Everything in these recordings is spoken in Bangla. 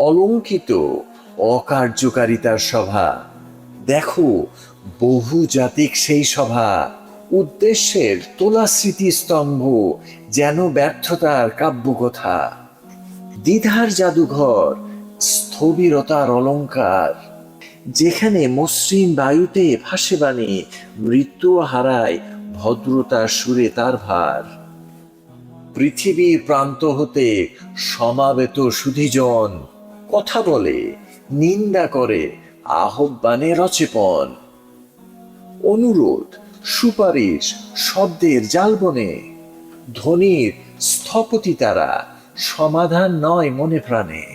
অলঙ্কিত অকার্যকারিতার সভা। দেখো, বহুজাতিক সেই সভা, উদ্দেশ্যের তোলা স্মৃতিস্তম্ভ, যেন ব্যর্থতার কাব্যকথা। দ্বিধার জাদুঘর, স্থবিরতার অলংকার, যেখানে মসৃণ বায়ুতে ভাসে বাণী, মৃত্যু হারায় ভদ্রতার সুরে তার ভার। পৃথিবীর প্রান্ত হতে সমাবেত সুধীজন, কথা বলে, নিন্দা করে, আহ্বানে রচেপন। অনুরোধ, সুপারিশ, শব্দের জালবনে, ধ্বনির স্থপতি তারা, সমাধান নয় মনে প্রাণে।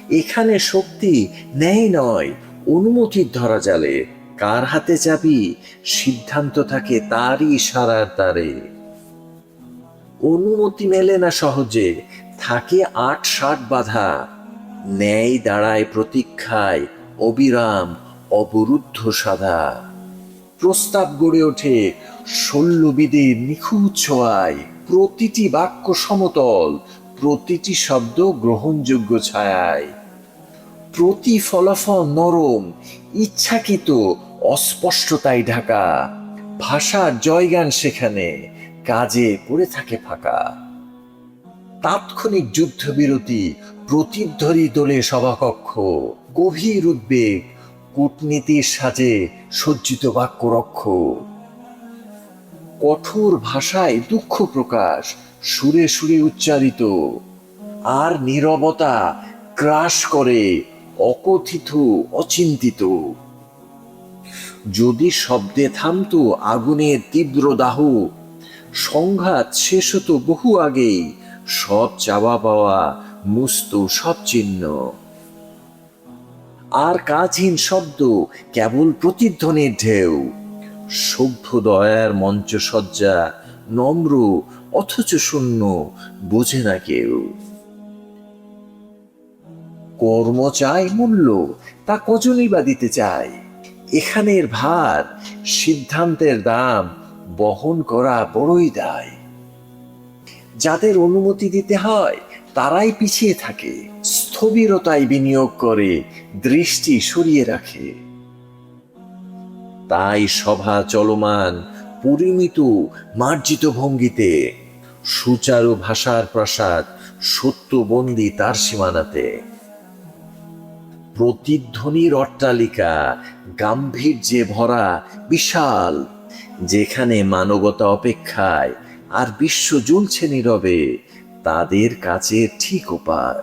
এখানে শক্তি ন্যায় নয়, অনুমতির ধরা জালে, কার হাতে চাবি, সিদ্ধান্ত থাকে তারই ইশারার তারে। অনুমতি মেলে না সহজে, থাকে ৮-৬০ বাধা, ন্যায় দাঁড়ায় প্রতীক্ষায়, অবিরাম অবরুদ্ধ সাধা। প্রস্তাব গড়ে ওঠে শল্যবিদের নিখুঁত ছোঁয়ায়, প্রতিটি বাক্য সমতল, প্রতিটি শব্দ গ্রহণযোগ্য ছায়ায়। প্রতি ফলাফল নরম, ইচ্ছাকৃত অস্পষ্টতায় ঢাকা, ভাষার জয়গান সেখানে, কাজে পড়ে থাকে ফাঁকা। তাৎক্ষণিক যুদ্ধবিরতি, প্রতিধ্বনি দোলে সভাকক্ষ, গভীর উদ্বেগ, কূটনীতির সাজে সজ্জিত বাক্য রক্ষ। কঠোর ভাষায় দুঃখ প্রকাশ, সুরে সুরে উচ্চারিত, আর নীরবতা গ্রাস করে অকথিত অচিন্তিত। যদি শব্দে থামতো আগুনের তীব্র দাহ, সংঘাত শেষ হতো বহু আগেই, সব চাওয়া পাওয়া মুছতো সব চিহ্ন। আর কাজহীন শব্দ, কেবল প্রতিধ্বনির ঢেউ। সভ্য দয়ার মঞ্চসজ্জা, নম্র অথচ শূন্য, বোঝে না কেউ। কর্ম চাই মূল্য, তা কজনই বা দিতে চায়। এখানের ভার, সিদ্ধান্তের দাম বহন করা বড়ই দায়। যাদের অনুমতি দিতে হয় তারাই পিছিয়ে থাকে, স্থবিরতায় বিনিয়োগ করে, দৃষ্টি সরিয়ে রাখে। তাই সভা চলমান, পরিমিত মার্জিত ভঙ্গিতে, সুচারু ভাষার প্রাসাদ, সত্যবন্দী তার সীমানাতে। প্রতিধ্বনির অট্টালিকা, গাম্ভীর্যে ভরা বিশাল, যেখানে মানবতা অপেক্ষায়, আর বিশ্ব জ্বলছে নীরবে তাদের কাছে ঠিক ওপার।